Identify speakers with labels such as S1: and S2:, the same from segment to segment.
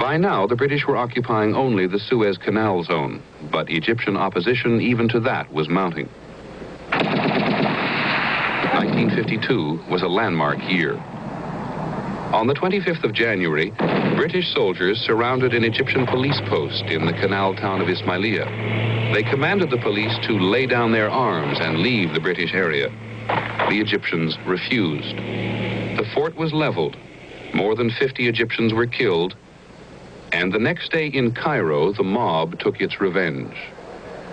S1: By now, the British were occupying only the Suez Canal zone, but Egyptian opposition even to that was mounting. 1952 was a landmark year. On the 25th of January, British soldiers surrounded an Egyptian police post in the canal town of Ismailia. They commanded the police to lay down their arms and leave the British area. The Egyptians refused. The fort was leveled. More than 50 Egyptians were killed. And the next day in Cairo, the mob took its revenge.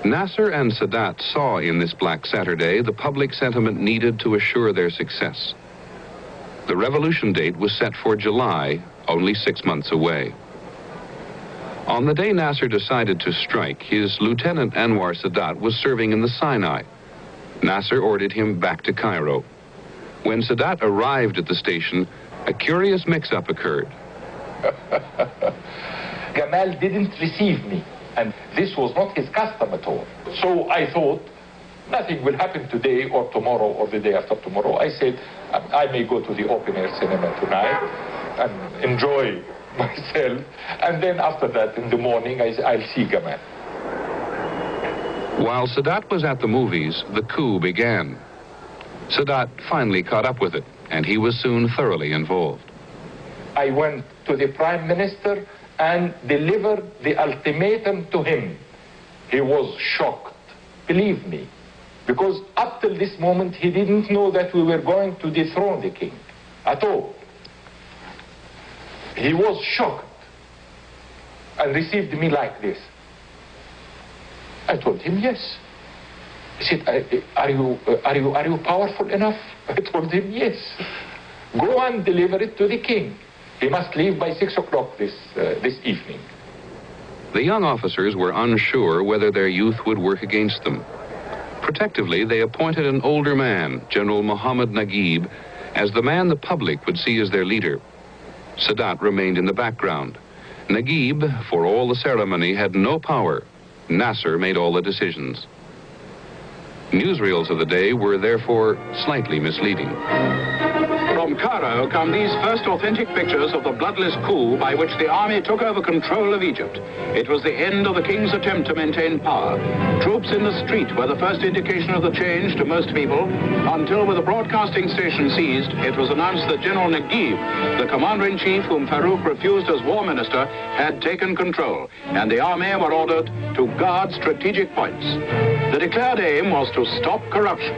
S1: Nasser and Sadat saw in this Black Saturday the public sentiment needed to assure their success. The revolution date was set for July, only 6 months away. On the day Nasser decided to strike, his lieutenant Anwar Sadat was serving in the Sinai. Nasser ordered him back to Cairo. When Sadat arrived at the station, a curious mix-up occurred.
S2: Gamal didn't receive me, and this was not his custom at all. So I thought, nothing will happen today or tomorrow or the day after tomorrow. I said, I may go to the open-air cinema tonight and enjoy myself, and then after that, in the morning, I'll see Gamal.
S1: While Sadat was at the movies, the coup began. Sadat finally caught up with it, and he was soon thoroughly involved.
S2: I went to the Prime Minister and delivered the ultimatum to him. He was shocked, believe me, because up till this moment he didn't know that we were going to dethrone the king at all. He was shocked and received me like this. I told him yes. He said, are you powerful enough? I told him yes. Go and deliver it to the king. He must leave by 6 o'clock this evening.
S1: The young officers were unsure whether their youth would work against them. Protectively, they appointed an older man, General Mohammed Naguib, as the man the public would see as their leader. Sadat remained in the background. Naguib, for all the ceremony, had no power. Nasser made all the decisions. Newsreels of the day were therefore slightly misleading.
S3: From Cairo come these first authentic pictures of the bloodless coup by which the army took over control of Egypt. It was the end of the king's attempt to maintain power. Troops in the street were the first indication of the change to most people, until with the broadcasting station seized, it was announced that General Naguib, the commander-in-chief whom Farouk refused as war minister, had taken control, and the army were ordered to guard strategic points. The declared aim was to stop corruption.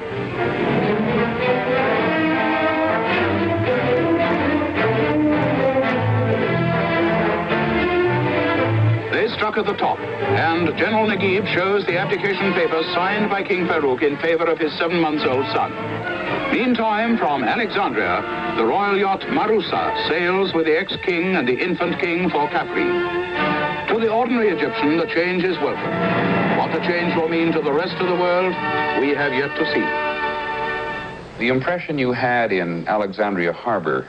S3: Struck at the top, and General Naguib shows the abdication papers signed by King Farouk in favor of his 7-month-old son. Meantime, from Alexandria, the royal yacht Marusa sails with the ex-king and the infant king for Capri. To the ordinary Egyptian, the change is welcome. What the change will mean to the rest of the world, we have yet to see.
S1: The impression you had in Alexandria Harbor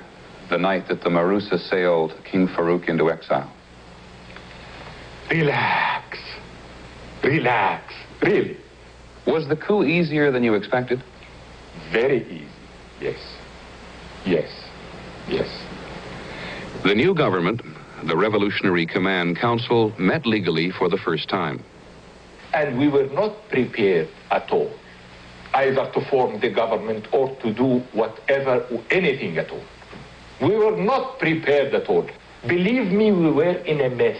S1: the night that the Marusa sailed King Farouk into exile?
S2: Relax. Relax. Really.
S1: Was the coup easier than you expected?
S2: Very easy. Yes. Yes. Yes.
S1: The new government, the Revolutionary Command Council, met legally for the first time.
S2: And we were not prepared at all, either to form the government or to do whatever, anything at all. We were not prepared at all. Believe me, we were in a mess.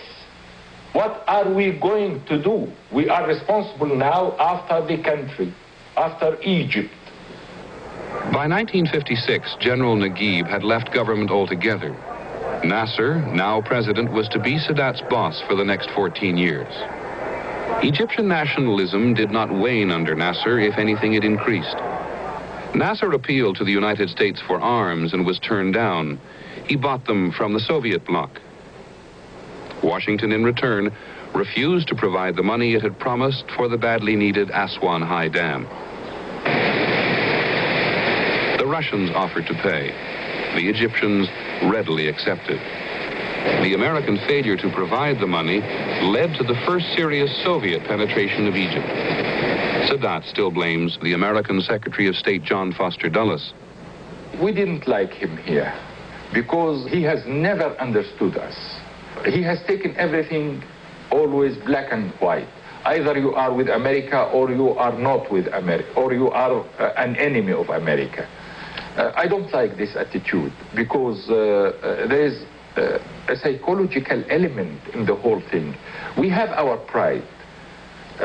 S2: What are we going to do? We are responsible now after the country, after Egypt.
S1: By 1956, General Naguib had left government altogether. Nasser, now president, was to be Sadat's boss for the next 14 years. Egyptian nationalism did not wane under Nasser. If anything, it increased. Nasser appealed to the United States for arms and was turned down. He bought them from the Soviet bloc. Washington, in return, refused to provide the money it had promised for the badly needed Aswan High Dam. The Russians offered to pay. The Egyptians readily accepted. The American failure to provide the money led to the first serious Soviet penetration of Egypt. Sadat still blames the American Secretary of State John Foster Dulles.
S2: We didn't like him here because he has never understood us. he has taken everything always black and white. Either you are with America or you are not with America, or you are an enemy of America. I don't like this attitude because there is a psychological element in the whole thing. We have our pride.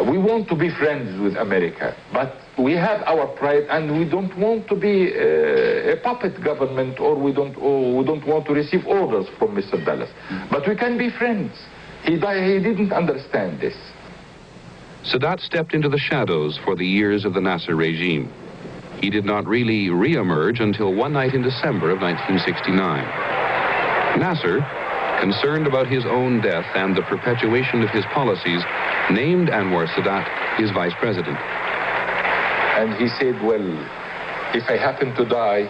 S2: We want to be friends with America, but we have our pride, and we don't want to be a puppet government, or we don't want to receive orders from Mr. Dallas. But we can be friends. He didn't understand this.
S1: Sadat stepped into the shadows for the years of the Nasser regime. He did not really re-emerge until one night in December of 1969. Nasser, concerned about his own death and the perpetuation of his policies, named Anwar Sadat his vice president.
S2: And he said, well, if I happen to die,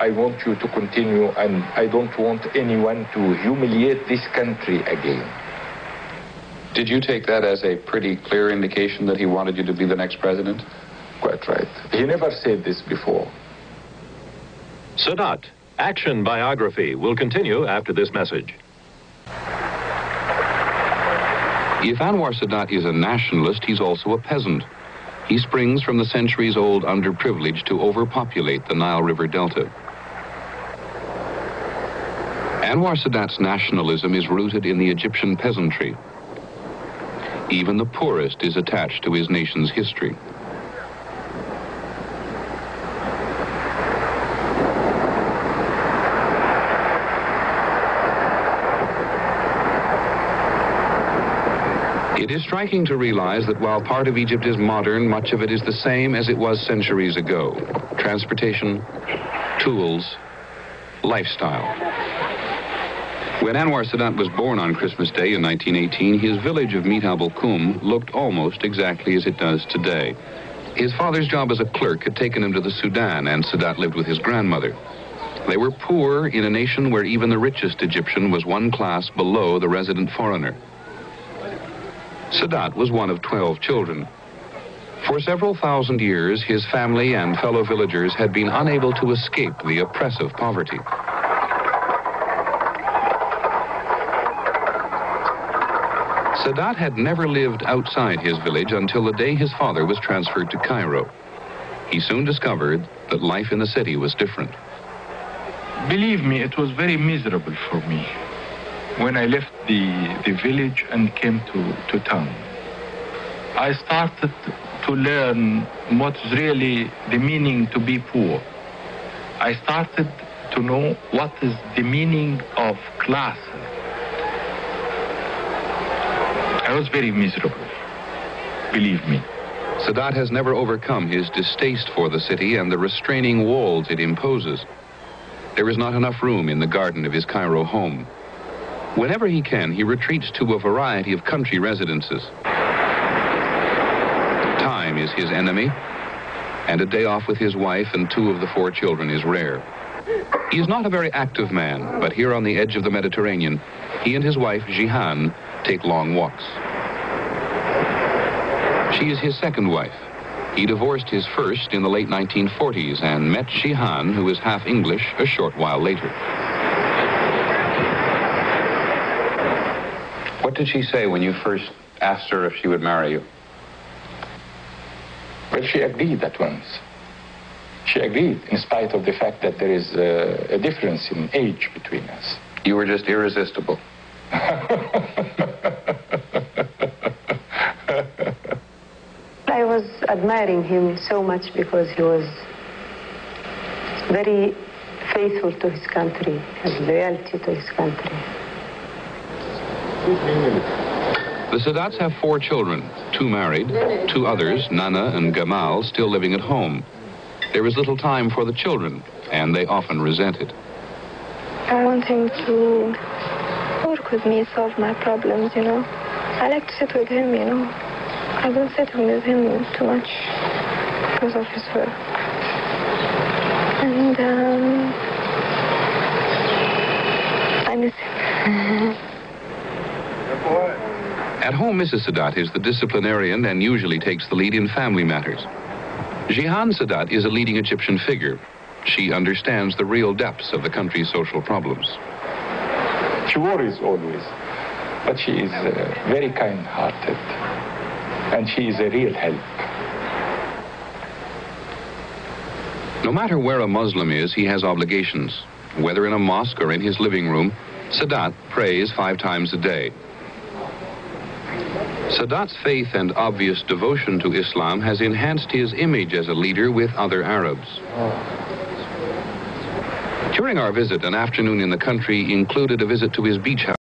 S2: I want you to continue, and I don't want anyone to humiliate this country again.
S4: Did you take that as a pretty clear indication that he wanted you to be the next president?
S2: Quite right. He never said this before.
S5: Sadat Action Biography will continue after this message.
S1: If Anwar Sadat is a nationalist, he's also a peasant. He springs from the centuries-old underprivilege to overpopulate the Nile River Delta. Anwar Sadat's nationalism is rooted in the Egyptian peasantry. Even the poorest is attached to his nation's history. It is striking to realize that while part of Egypt is modern, much of it is the same as it was centuries ago. Transportation, tools, lifestyle. When Anwar Sadat was born on Christmas Day in 1918, his village of Mit Abul Kum looked almost exactly as it does today. His father's job as a clerk had taken him to the Sudan, and Sadat lived with his grandmother. They were poor in a nation where even the richest Egyptian was one class below the resident foreigner. Sadat was one of 12 children. For several thousand years, his family and fellow villagers had been unable to escape the oppressive poverty. Sadat had never lived outside his village until the day his father was transferred to Cairo. He soon discovered that life in the city was different.
S2: Believe me, it was very miserable for me when I left the village and came to town. I started to learn what's really the meaning to be poor. I started to know what is the meaning of class. I was very miserable, believe me.
S1: Sadat has never overcome his distaste for the city and the restraining walls it imposes. There is not enough room in the garden of his Cairo home. Whenever he can, he retreats to a variety of country residences. Time is his enemy, and a day off with his wife and 2 of the 4 children is rare. He is not a very active man, but here on the edge of the Mediterranean, he and his wife, Jihan, take long walks. She is his second wife. He divorced his first in the late 1940s and met Jihan, who is half English, a short while later.
S4: What did she say when you first asked her if she would marry you?
S2: Well, she agreed at once. She agreed, in spite of the fact that there is a difference in age between us.
S4: You were just irresistible.
S6: I was admiring him so much because he was very faithful to his country, had loyalty to his country.
S1: The Sadats have 4 children, 2 married, 2 others, Nana and Gamal, still living at home. There is little time for the children, and they often resent it.
S7: I want him to work with me, solve my problems, you know. I like to sit with him, you know. I don't sit with him too much because of his work. And I miss him.
S1: At home, Mrs. Sadat is the disciplinarian and usually takes the lead in family matters. Jihan Sadat is a leading Egyptian figure. She understands the real depths of the country's social problems.
S2: She worries always, but she is very kind-hearted, and she is a real help.
S1: No matter where a Muslim is, he has obligations. Whether in a mosque or in his living room, Sadat prays 5 times a day. Sadat's faith and obvious devotion to Islam has enhanced his image as a leader with other Arabs. During our visit, an afternoon in the country included a visit to his beach house.